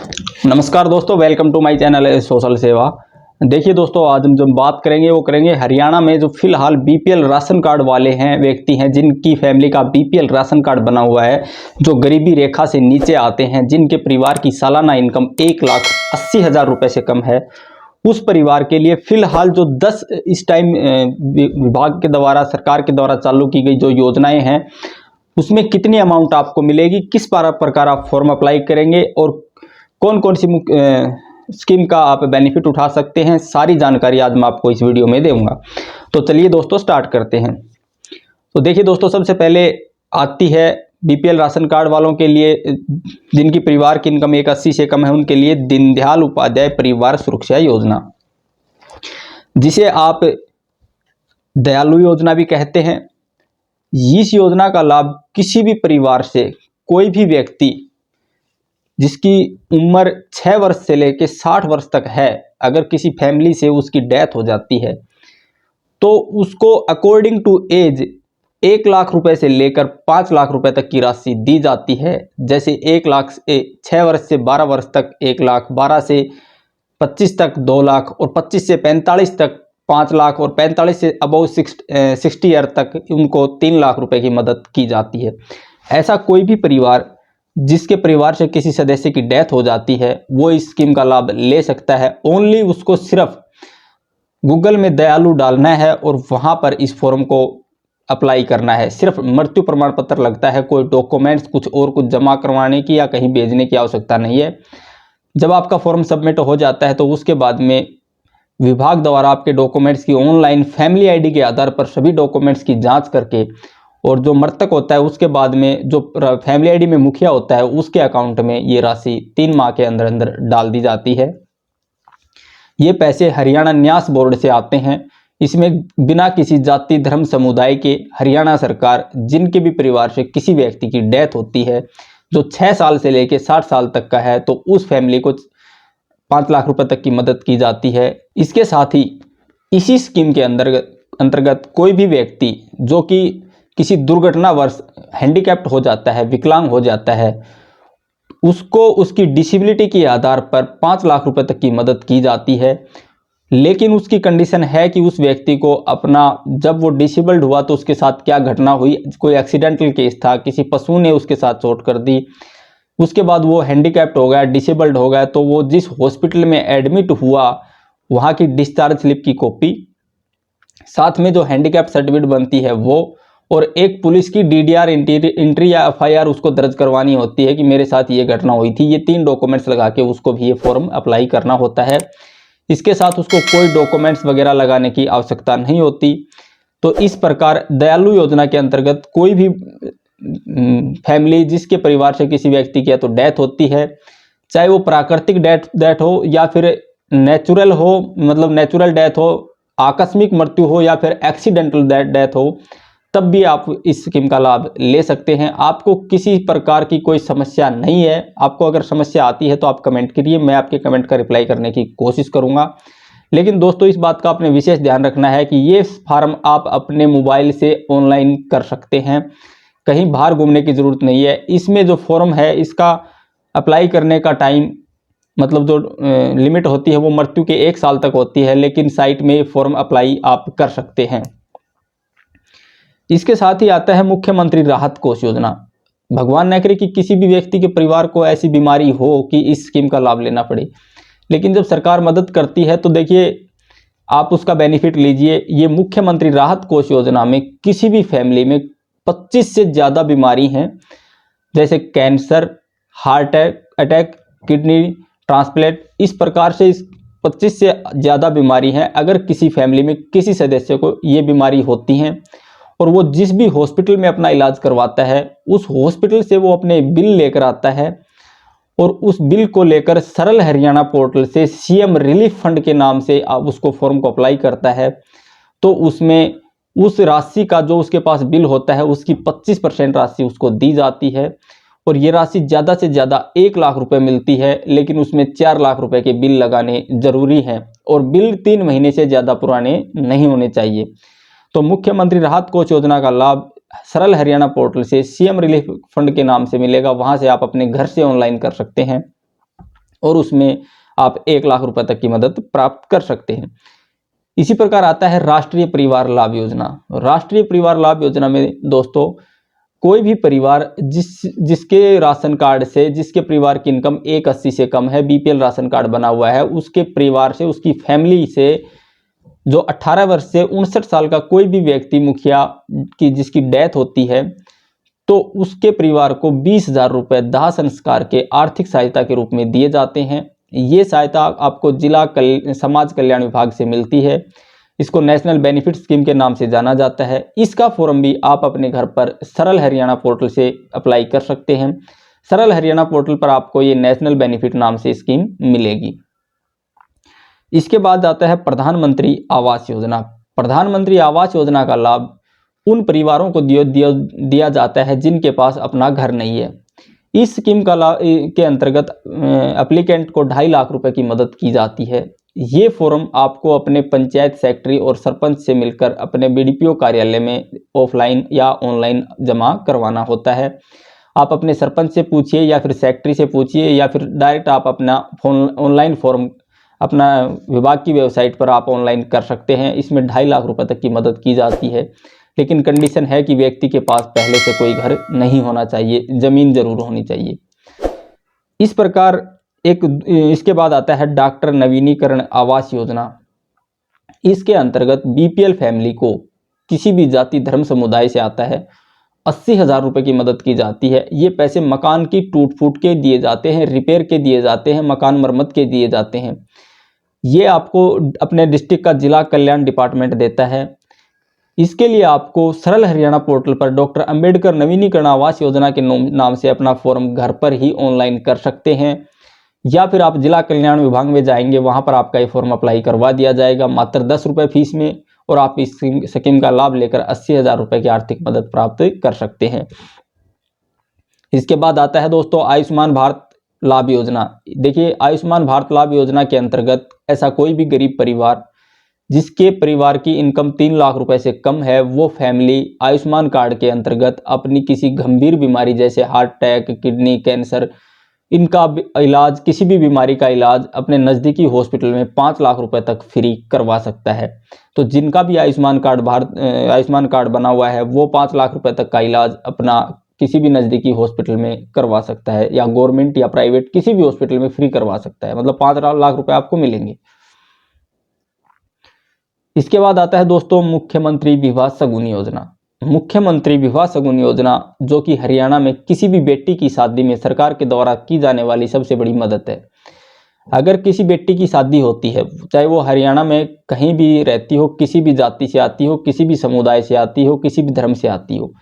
नमस्कार दोस्तों, welcome to my channel social Seva. देखिए दोस्तों, आज हम जो बात करेंगे वो करेंगे हरियाणा में जो फिलहाल बीपीएल राशन कार्ड वाले हैं, व्यक्ति हैं जिनकी फैमिली का बीपीएल राशन कार्ड बना हुआ है, जो गरीबी रेखा से नीचे आते हैं, जिनके परिवार की सालाना इनकम 1,80,000 रुपये से कम है। उस परिवार के लिए फिलहाल जो 10 इस टाइम विभाग के द्वारा, सरकार के द्वारा चालू की गई जो योजनाएं हैं, उसमें कितनी अमाउंट आपको मिलेगी, किस प्रकार आप फॉर्म अप्लाई करेंगे और कौन कौन सी स्कीम का आप बेनिफिट उठा सकते हैं, सारी जानकारी आज मैं आपको इस वीडियो में दूंगा। तो चलिए दोस्तों स्टार्ट करते हैं। तो देखिए दोस्तों, सबसे पहले आती है बीपीएल राशन कार्ड वालों के लिए, जिनकी परिवार की इनकम 1,80 से कम है, उनके लिए दीनदयाल उपाध्याय परिवार सुरक्षा योजना, जिसे आप दयालु योजना भी कहते हैं। इस योजना का लाभ किसी भी परिवार से कोई भी व्यक्ति जिसकी उम्र 6 वर्ष से लेकर 60 वर्ष तक है, अगर किसी फैमिली से उसकी डेथ हो जाती है तो उसको अकॉर्डिंग टू एज 1,00,000 रुपए से लेकर 5,00,000 रुपए तक की राशि दी जाती है। जैसे 6 वर्ष से 12 वर्ष तक 1,00,000, 12 से 25 तक 2,00,000 और 25 से 45 तक 5,00,000 और 45 से अबव 60 ईयर तक उनको 3,00,000 रुपए की मदद की जाती है। ऐसा कोई भी परिवार जिसके परिवार से किसी सदस्य की डेथ हो जाती है, वो इस स्कीम का लाभ ले सकता है। ओनली उसको सिर्फ गूगल में दयालु डालना है और वहां पर इस फॉर्म को अप्लाई करना है। सिर्फ मृत्यु प्रमाण पत्र लगता है, कोई डॉक्यूमेंट्स कुछ जमा करवाने की या कहीं भेजने की आवश्यकता नहीं है। जब आपका फॉर्म सबमिट हो जाता है तो उसके बाद में विभाग द्वारा आपके डॉक्यूमेंट्स की ऑनलाइन फैमिली आईडी के आधार पर सभी डॉक्यूमेंट्स की जांच करके, और जो मृतक होता है उसके बाद में जो फैमिली आईडी में मुखिया होता है उसके अकाउंट में ये राशि 3 माह के अंदर अंदर डाल दी जाती है। ये पैसे हरियाणा न्यास बोर्ड से आते हैं। इसमें बिना किसी जाति धर्म समुदाय के हरियाणा सरकार जिनके भी परिवार से किसी व्यक्ति की डेथ होती है, जो 6 साल से लेकर 60 साल तक का है, तो उस फैमिली को 5,00,000 रुपए तक की मदद की जाती है। इसके साथ ही इसी स्कीम के अंतर्गत कोई भी व्यक्ति जो कि किसी दुर्घटनावश हैंडीकैप्ड हो जाता है, विकलांग हो जाता है, उसको उसकी डिसेबिलिटी के आधार पर 5,00,000 रुपए तक की मदद की जाती है। लेकिन उसकी कंडीशन है कि उस व्यक्ति को अपना, जब वो डिसेबल्ड हुआ तो उसके साथ क्या घटना हुई, कोई एक्सीडेंटल केस था, किसी पशु ने उसके साथ चोट कर दी, उसके बाद वो हैंडीकैप्ड हो गया, डिसेबल्ड हो गया, तो वो जिस हॉस्पिटल में एडमिट हुआ वहाँ की डिस्चार्ज स्लिप की कॉपी, साथ में जो हैंडीकैप सर्टिफिकेट बनती है वो, और एक पुलिस की डीडीआर एंट्री या एफआईआर उसको दर्ज करवानी होती है कि मेरे साथ ये घटना हुई थी। ये 3 डॉक्यूमेंट्स लगा के उसको भी ये फॉर्म अप्लाई करना होता है। इसके साथ उसको कोई डॉक्यूमेंट्स वगैरह लगाने की आवश्यकता नहीं होती। तो इस प्रकार दयालु योजना के अंतर्गत कोई भी फैमिली जिसके परिवार से किसी व्यक्ति की तो डेथ होती है, चाहे वो प्राकृतिक डेथ हो या फिर नेचुरल हो, मतलब नेचुरल डेथ हो, आकस्मिक मृत्यु हो या फिर एक्सीडेंटल डेथ हो, तब भी आप इस स्कीम का लाभ ले सकते हैं। आपको किसी प्रकार की कोई समस्या नहीं है। आपको अगर समस्या आती है तो आप कमेंट करिए, मैं आपके कमेंट का रिप्लाई करने की कोशिश करूंगा। लेकिन दोस्तों, इस बात का आपने विशेष ध्यान रखना है कि ये फॉर्म आप अपने मोबाइल से ऑनलाइन कर सकते हैं, कहीं बाहर घूमने की जरूरत नहीं है। इसमें जो फॉर्म है इसका अप्लाई करने का टाइम, मतलब जो लिमिट होती है वो मृत्यु के 1 साल तक होती है, लेकिन साइट में फॉर्म अप्लाई आप कर सकते हैं। इसके साथ ही आता है मुख्यमंत्री राहत कोष योजना। भगवान न करे कि किसी भी व्यक्ति के परिवार को ऐसी बीमारी हो कि इस स्कीम का लाभ लेना पड़े, लेकिन जब सरकार मदद करती है तो देखिए आप उसका बेनिफिट लीजिए। ये मुख्यमंत्री राहत कोष योजना में किसी भी फैमिली में 25 से ज़्यादा बीमारी हैं, जैसे cancer, heart attack, kidney transplant, इस प्रकार से इस 25 से ज़्यादा बीमारी हैं। अगर किसी फैमिली में किसी सदस्य को ये बीमारी होती हैं और वो जिस भी हॉस्पिटल में अपना इलाज करवाता है, उस हॉस्पिटल से वो अपने बिल लेकर आता है और उस बिल को लेकर सरल हरियाणा पोर्टल से सीएम रिलीफ फंड के नाम से आप उसको फॉर्म को अप्लाई करता है, तो उसमें उस राशि का जो उसके पास बिल होता है उसकी 25% राशि उसको दी जाती है। और ये राशि ज़्यादा से ज़्यादा 1,00,000 रुपये मिलती है, लेकिन उसमें 4,00,000 रुपये के बिल लगाने जरूरी हैं और बिल 3 महीने से ज़्यादा पुराने नहीं होने चाहिए। तो मुख्यमंत्री राहत कोष योजना का लाभ सरल हरियाणा पोर्टल से सीएम रिलीफ फंड के नाम से मिलेगा। वहां से आप अपने घर से ऑनलाइन कर सकते हैं और उसमें आप 1 लाख रुपए तक की मदद प्राप्त कर सकते हैं। इसी प्रकार आता है राष्ट्रीय परिवार लाभ योजना। राष्ट्रीय परिवार लाभ योजना में दोस्तों कोई भी परिवार जिसके राशन कार्ड से, जिसके परिवार की इनकम 180 से कम है, बीपीएल राशन कार्ड बना हुआ है, उसके परिवार से, उसकी फैमिली से जो 18 वर्ष से 59 साल का कोई भी व्यक्ति मुखिया की जिसकी डेथ होती है, तो उसके परिवार को 20,000 रुपये दाह संस्कार के आर्थिक सहायता के रूप में दिए जाते हैं। ये सहायता आपको जिला समाज कल्याण विभाग से मिलती है। इसको नेशनल बेनिफिट स्कीम के नाम से जाना जाता है। इसका फॉर्म भी आप अपने घर पर सरल हरियाणा पोर्टल से अप्लाई कर सकते हैं। सरल हरियाणा पोर्टल पर आपको ये नेशनल बेनिफिट नाम से स्कीम मिलेगी। इसके बाद आता है प्रधानमंत्री आवास योजना। प्रधानमंत्री आवास योजना का लाभ उन परिवारों को दिया जाता है जिनके पास अपना घर नहीं है। इस स्कीम का लाभ के अंतर्गत एप्लीकेंट को 2.5 लाख रुपए की मदद की जाती है। ये फॉर्म आपको अपने पंचायत सेक्रेटरी और सरपंच से मिलकर अपने बीडीपीओ कार्यालय में ऑफलाइन या ऑनलाइन जमा करवाना होता है। आप अपने सरपंच से पूछिए या फिर सेक्रेटरी से पूछिए या फिर डायरेक्ट आप अपना ऑनलाइन फॉर्म अपना विभाग की वेबसाइट पर आप ऑनलाइन कर सकते हैं। इसमें 2.5 लाख रुपए तक की मदद की जाती है, लेकिन कंडीशन है कि व्यक्ति के पास पहले से कोई घर नहीं होना चाहिए, जमीन जरूर होनी चाहिए। इस प्रकार इसके बाद आता है डॉक्टर नवीनीकरण आवास योजना। इसके अंतर्गत बीपीएल फैमिली को किसी भी जाति धर्म समुदाय से आता है 80,000 रुपये की मदद की जाती है। ये पैसे मकान की टूट फूट के दिए जाते हैं, रिपेयर के दिए जाते हैं, मकान मरम्मत के दिए जाते हैं। ये आपको अपने डिस्ट्रिक्ट का जिला कल्याण डिपार्टमेंट देता है। इसके लिए आपको सरल हरियाणा पोर्टल पर डॉक्टर अंबेडकर नवीनीकरण आवास योजना के नाम से अपना फॉर्म घर पर ही ऑनलाइन कर सकते हैं, या फिर आप जिला कल्याण विभाग में जाएंगे, वहां पर आपका ये फॉर्म अप्लाई करवा दिया जाएगा मात्र 10 रुपये फीस में, और आप इस स्कीम का लाभ लेकर 80,000 रुपये की आर्थिक मदद प्राप्त कर सकते हैं। इसके बाद आता है दोस्तों आयुष्मान भारत लाभ योजना। देखिए, आयुष्मान भारत लाभ योजना के अंतर्गत ऐसा कोई भी गरीब परिवार जिसके परिवार की इनकम 3 लाख रुपए से कम है, वो फैमिली आयुष्मान कार्ड के अंतर्गत अपनी किसी गंभीर बीमारी जैसे हार्ट अटैक, किडनी कैंसर, इनका इलाज, किसी भी बीमारी का इलाज अपने नज़दीकी हॉस्पिटल में 5 लाख रुपए तक फ्री करवा सकता है। तो जिनका भी आयुष्मान कार्ड बना हुआ है, वो 5 लाख रुपए तक का इलाज अपना किसी भी नज़दीकी हॉस्पिटल में करवा सकता है, या गवर्नमेंट या प्राइवेट किसी भी हॉस्पिटल में फ्री करवा सकता है। मतलब 5 लाख रुपए आपको मिलेंगे। इसके बाद आता है दोस्तों मुख्यमंत्री विवाह शगुन योजना। मुख्यमंत्री विवाह शगुन योजना जो कि हरियाणा में किसी भी बेटी की शादी में सरकार के द्वारा की जाने वाली सबसे बड़ी मदद है। अगर किसी बेटी की शादी होती है, चाहे वो हरियाणा में कहीं भी रहती हो, किसी भी जाति से आती हो, किसी भी समुदाय से आती हो, किसी भी धर्म से आती हो,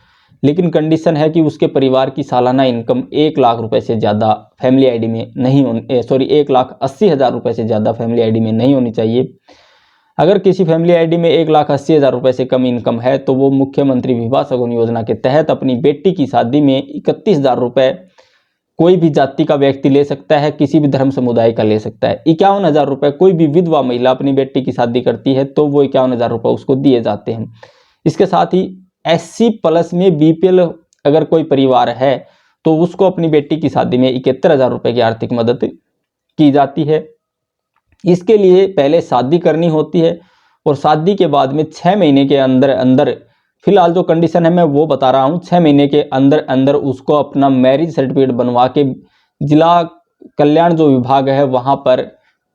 लेकिन कंडीशन है कि उसके परिवार की सालाना इनकम 1 लाख रुपए से ज़्यादा फैमिली आईडी में नहीं होनी, 1,80,000 रुपये से ज़्यादा फैमिली आईडी में नहीं होनी चाहिए। अगर किसी फैमिली आईडी में 1,80,000 रुपये से कम इनकम है, तो वो मुख्यमंत्री विवाह शगुन योजना के तहत अपनी बेटी की शादी में 31,000 रुपये कोई भी जाति का व्यक्ति ले सकता है, किसी भी धर्म समुदाय का ले सकता है। 51,000 रुपये कोई भी विधवा महिला अपनी बेटी की शादी करती है, तो वो 51,000 रुपये उसको दिए जाते हैं। इसके साथ ही SC प्लस में बीपीएल अगर कोई परिवार है, तो उसको अपनी बेटी की शादी में 71,000 रुपये की आर्थिक मदद की जाती है। इसके लिए पहले शादी करनी होती है, और शादी के बाद में 6 महीने के अंदर अंदर, फिलहाल जो कंडीशन है मैं वो बता रहा हूँ, 6 महीने के अंदर अंदर उसको अपना मैरिज सर्टिफिकेट बनवा के जिला कल्याण जो विभाग है वहाँ पर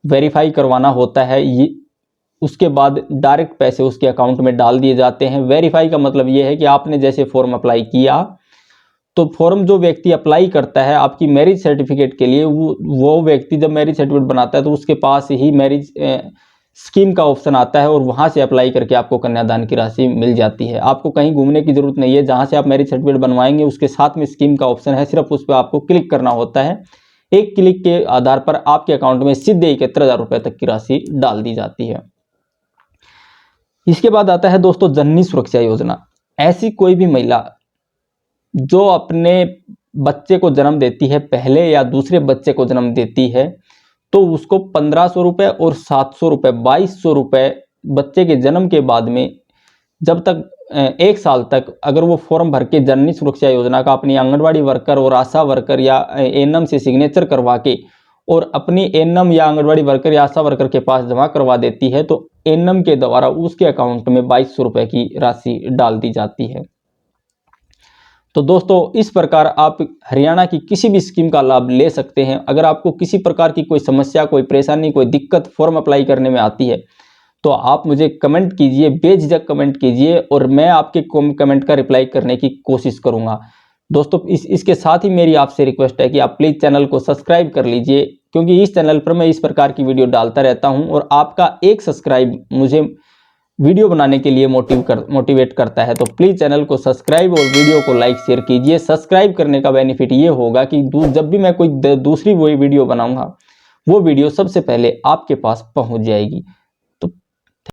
वेरीफाई करवाना होता है। ये उसके बाद डायरेक्ट पैसे उसके अकाउंट में डाल दिए जाते हैं। वेरीफाई का मतलब ये है कि आपने जैसे फॉर्म अप्लाई किया, तो फॉर्म जो व्यक्ति अप्लाई करता है आपकी मैरिज सर्टिफिकेट के लिए, वो व्यक्ति जब मैरिज सर्टिफिकेट बनाता है तो उसके पास ही मैरिज स्कीम का ऑप्शन आता है, और वहां से अप्लाई करके आपको कन्यादान की राशि मिल जाती है। आपको कहीं घूमने की जरूरत नहीं है। जहां से आप मैरिज सर्टिफिकेट बनवाएंगे उसके साथ में स्कीम का ऑप्शन है, सिर्फ उस पर आपको क्लिक करना होता है। एक क्लिक के आधार पर आपके अकाउंट में सीधे 71,000 रुपये तक की राशि डाल दी जाती है। इसके बाद आता है दोस्तों जननी सुरक्षा योजना। ऐसी कोई भी महिला जो अपने बच्चे को जन्म देती है, पहले या दूसरे बच्चे को जन्म देती है, तो उसको 1,500 रुपये और 700 रुपये, 2,200 रुपये बच्चे के जन्म के बाद में, जब तक 1 साल तक अगर वो फॉर्म भर के जननी सुरक्षा योजना का अपनी आंगनबाड़ी वर्कर और आशा वर्कर या एएनएम से सिग्नेचर करवा के और अपनी एनएम या आंगनबाड़ी वर्कर या आशा वर्कर के पास जमा करवा देती है तो एनएम के द्वारा उसके अकाउंट में 2200 रुपये की राशि डाल दी जाती है। तो दोस्तों इस प्रकार आप हरियाणा की किसी भी स्कीम का लाभ ले सकते हैं। अगर आपको किसी प्रकार की कोई समस्या, कोई परेशानी, कोई दिक्कत फॉर्म अप्लाई करने में आती है तो आप मुझे कमेंट कीजिए, बेझिझक कमेंट कीजिए और मैं आपके कमेंट का रिप्लाई करने की कोशिश करूंगा। दोस्तों इसके साथ ही मेरी आपसे रिक्वेस्ट है कि आप प्लीज़ चैनल को सब्सक्राइब कर लीजिए, क्योंकि इस चैनल पर मैं इस प्रकार की वीडियो डालता रहता हूं और आपका एक सब्सक्राइब मुझे वीडियो बनाने के लिए मोटिवेट करता है। तो प्लीज़ चैनल को सब्सक्राइब और वीडियो को लाइक शेयर कीजिए। सब्सक्राइब करने का बेनिफिट ये होगा कि जब भी मैं कोई दूसरी वही वीडियो बनाऊंगा वो वीडियो सबसे पहले आपके पास पहुंच जाएगी।